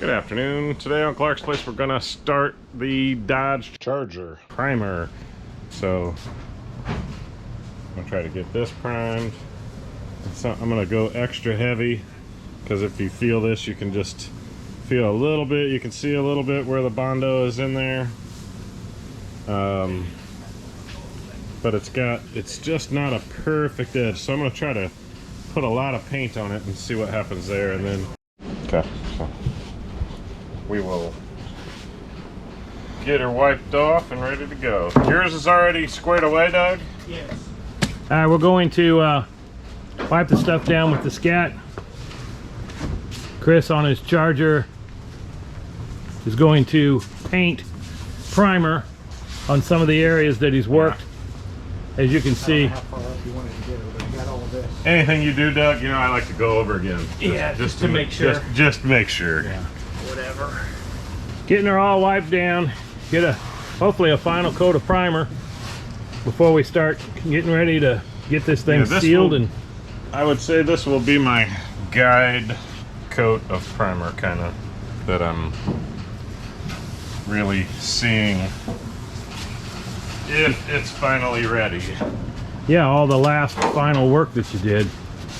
Good afternoon. Today on Clark's Place we're gonna start the Dodge Charger primer. So I'm gonna try to get this primed. So I'm gonna go extra heavy because if you feel this, you can just feel a little bit. You can see a little bit where the Bondo is in there. But it's just not a perfect edge. So I'm gonna try to put a lot of paint on it and see what happens there, and then okay. So we will get her wiped off and ready to go. Yours is already squared away, Doug? Yes. All right, we're going to wipe the stuff down with the scat. Chris on his Charger is going to paint primer on some of the areas that he's worked. As you can see. How far up you wanted to get her, but you got all of this. Anything you do, Doug, you know I like to go over again. Just to make sure. Just make sure. Yeah. Whatever. Getting her all wiped down. Get hopefully a final coat of primer before we start getting ready to get this thing sealed. And I would say this will be my guide coat of primer, kind of, that I'm really seeing if it's finally ready. Yeah, all the last final work that you did.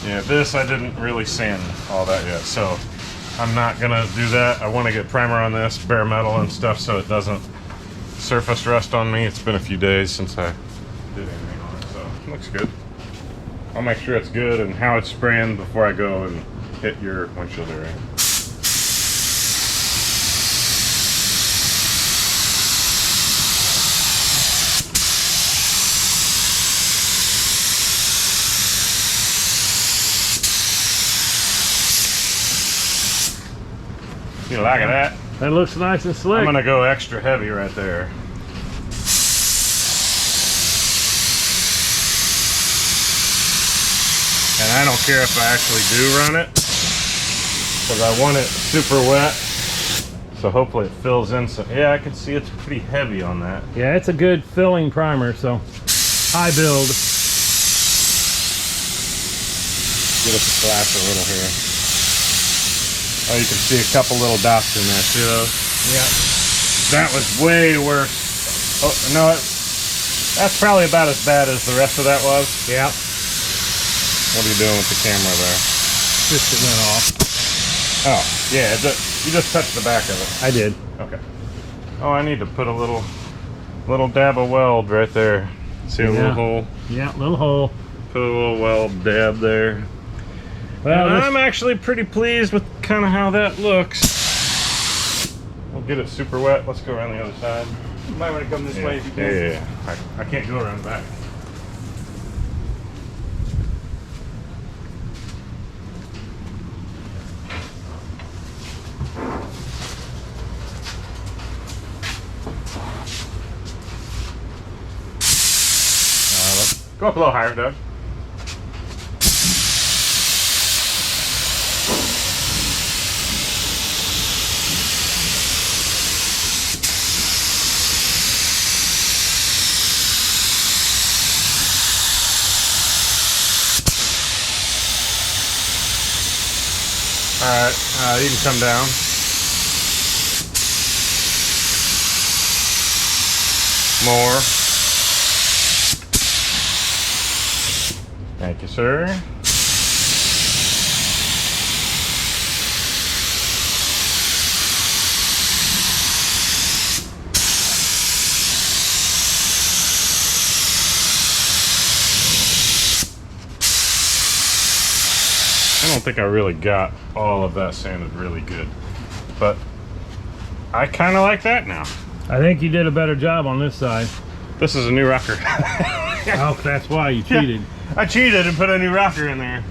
Yeah, this I didn't really sand all that yet, so I'm not gonna do that. I want to get primer on this, bare metal and stuff, so it doesn't surface rust on me. It's been a few days since I did anything on it, so it looks good. I'll make sure it's good and how it's spraying before I go and hit your windshield area. You like that? That looks nice and slick. I'm gonna go extra heavy right there. And I don't care if I actually do run it, because I want it super wet. So hopefully it fills in. So yeah, I can see it's pretty heavy on that. Yeah, it's a good filling primer, so high build. Get us a flash a little here. Oh, you can see a couple little dots in there. See those? Yeah. That was way worse. Oh, no, that's probably about as bad as the rest of that was. Yeah. What are you doing with the camera there? Just it went off. Oh, yeah, you just touched the back of it. I did. Okay. Oh, I need to put a little dab of weld right there. See a little hole? Yeah, little hole. Put a little weld dab there. Well, I'm actually pretty pleased with kind of how that looks. We'll get it super wet. Let's go around the other side. You might want to come this way if you can. Yeah. I can't go around the back. Let's go up a little higher, Doug. Alright, you can come down. More. Thank you, sir. I don't think I really got all of that sanded really good, but I kind of like that now. I think you did a better job on this side. This is a new rocker. Oh, that's why you cheated. Yeah, I cheated and put a new rocker in there.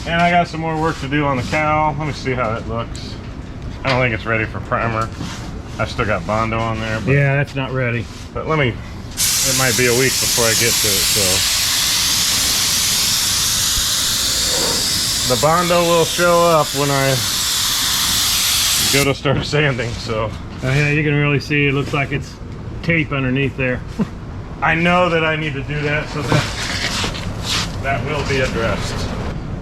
And I got some more work to do on the cowl. Let me see how that looks. I don't think it's ready for primer. I've still got Bondo on there. But, yeah, that's not ready. But it might be a week before I get to it, so. The Bondo will show up when I go to start sanding, so. Oh yeah, you can really see it looks like it's tape underneath there. I know that I need to do that, so that will be addressed.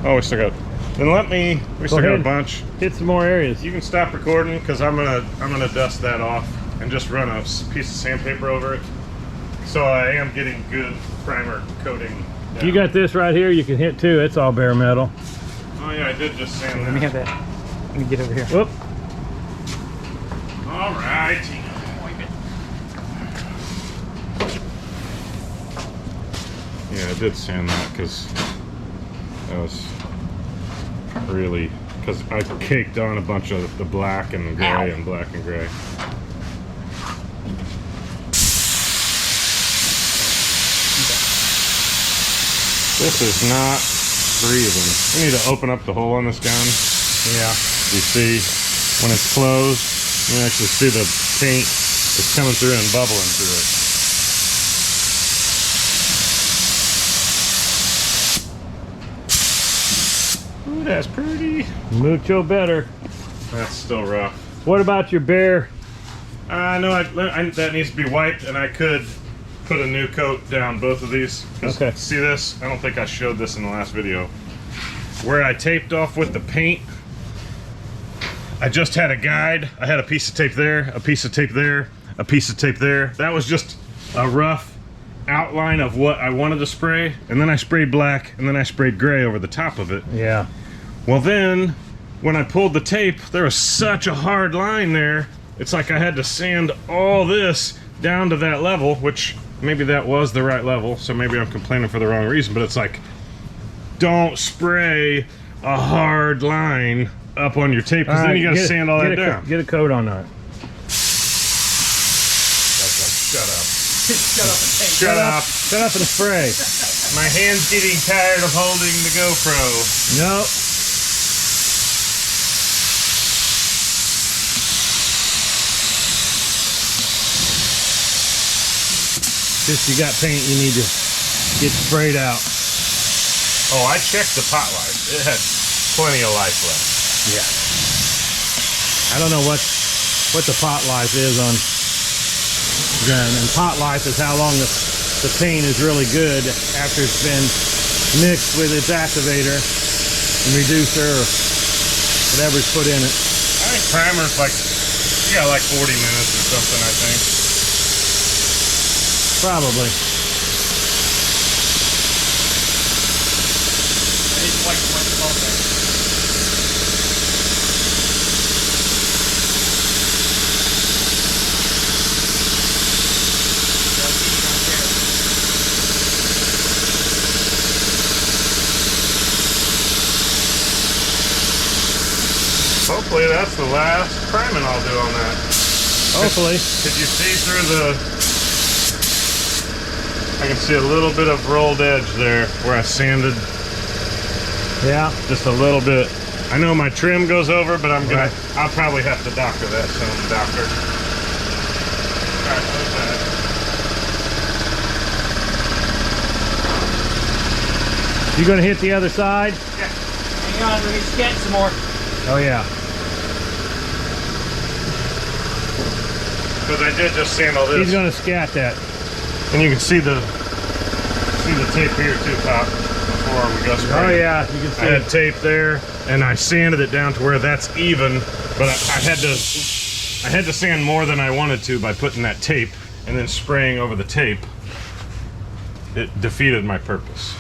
Oh, we still got Then we still got a bunch. Hit some more areas. You can stop recording because I'm gonna dust that off and just run a piece of sandpaper over it. So I am getting good primer coating down. You got this right here, you can hit too. It's all bare metal. Oh yeah, I did just sand that. Let me have that. Let me get over here. Whoop. All right. Yeah, I did sand that because that was really, because I caked on a bunch of the black and gray and black and gray. This is not breathing. We need to open up the hole on this gun. Yeah. You see, when it's closed, you can actually see the paint is coming through and bubbling through it. Ooh, that's pretty. Mucho better. That's still rough. What about your bare? No, that needs to be wiped, and I could put a new coat down both of these. Okay. See this? I don't think I showed this in the last video. Where I taped off with the paint, I just had a guide. I had a piece of tape there, a piece of tape there, a piece of tape there. That was just a rough outline of what I wanted to spray, and then I sprayed black, and then I sprayed gray over the top of it. Yeah. Well then, when I pulled the tape, there was such a hard line there. It's like I had to sand all this down to that level, which maybe that was the right level, so maybe I'm complaining for the wrong reason, but it's like, don't spray a hard line up on your tape, because then you gotta sand all that down. Get a coat on that. That's like, shut up. Shut up and take. Shut up. Shut up and spray. My hand's getting tired of holding the GoPro. Nope. Just you got paint you need to get sprayed out. Oh, I checked the pot life. It had plenty of life left. Yeah. I don't know what the pot life is on gun, and pot life is how long the paint is really good after it's been mixed with its activator and reducer or whatever's put in it. I think primer's like, you got like 40 minutes or something, I think. Probably. Hopefully that's the last priming I'll do on that. Hopefully. Could you see through the... I can see a little bit of rolled edge there where I sanded Yeah. just a little bit. I know my trim goes over, but I'll probably have to doctor that some, doctor. Alright, You gonna hit the other side? Yeah. Hang on, let me sketch some more. Oh yeah. because I did just sand all this. He's gonna scat that. And you can see the tape here too, Pop, before we go spraying. Oh yeah, you can see I had it. tape there, and I sanded it down to where that's even, but I had to sand more than I wanted to by putting that tape and then spraying over the tape. It defeated my purpose.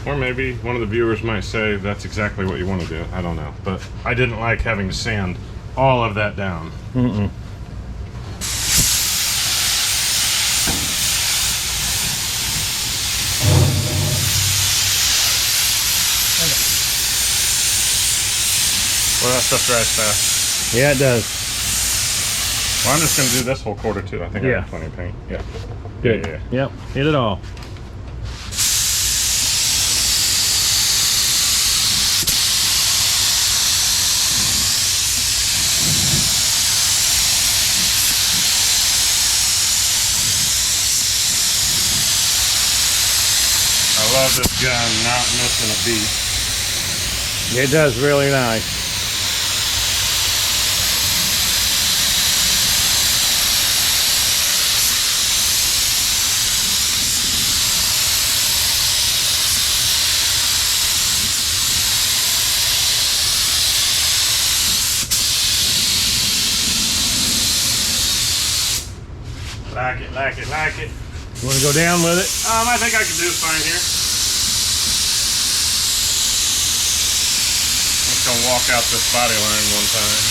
Or maybe one of the viewers might say that's exactly what you want to do. I don't know, but I didn't like having to sand all of that down. Mm-mm. Well, that stuff dries fast. Yeah, it does. Well, I'm just going to do this whole quarter too. I think I Yeah. have plenty of paint. Yeah. Good. Yeah. Yep, hit it all. I love this gun, not missing a beat. It does really nice. Like it, like it, like it. You want to go down with it? I think I can do fine here. I'm just gonna walk out this body line one time.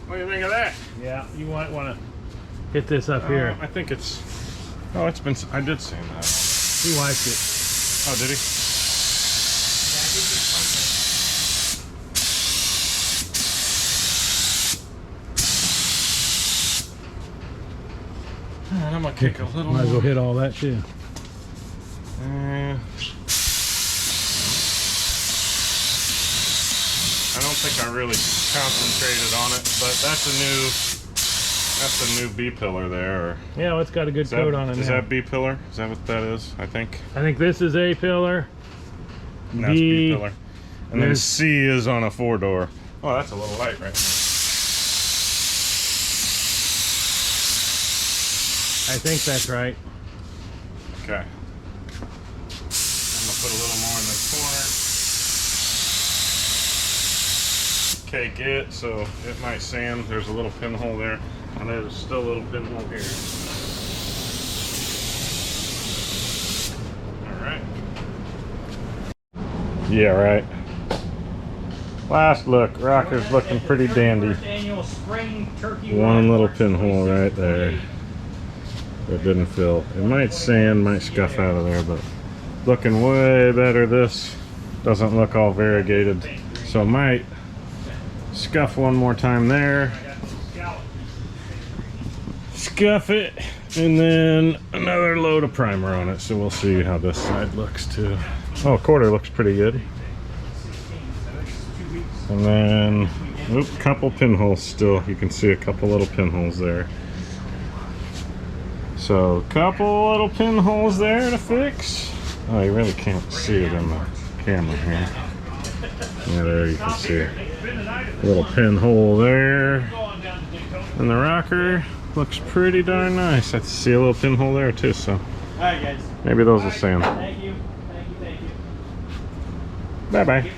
What do you think of that? Yeah, you might want to hit this up here. I think it's. Oh, it's been. I did sand that. He wiped it. Oh, did he? Alright, I'm gonna kick a little. Might as well more. hit all that too. I don't think I really concentrated on it, but that's a new B pillar there. Or Yeah, well, it's got a good coat on it is now. that B pillar? Is that what that is? I think. I think this is A pillar. And that's B pillar. And then there's- C is on a 4-door. Oh, that's a little light right now. I think that's right. Okay. I'm gonna put a little more in this corner. Cake it, so it might sand. There's a little pinhole there, and there's still a little pinhole here. Alright. Yeah, right. Last look, rocker's looking pretty dandy. First annual spring turkey One wine little market pinhole right there. 2628. It didn't fill. It might sand, might scuff out of there, but looking way better. This doesn't look all variegated, so it might scuff one more time there. Scuff it, and then another load of primer on it. So we'll see how this side looks too. Oh, quarter looks pretty good. And then, oop, couple pinholes still. You can see a couple little pinholes there. So, couple little pinholes there to fix. Oh, you really can't see it in the camera here. Yeah, there you can see it. Little pinhole there. And the rocker looks pretty darn nice. I see a little pinhole there too, so Alright guys. maybe those will sand. Thank you. Thank you. Bye-bye.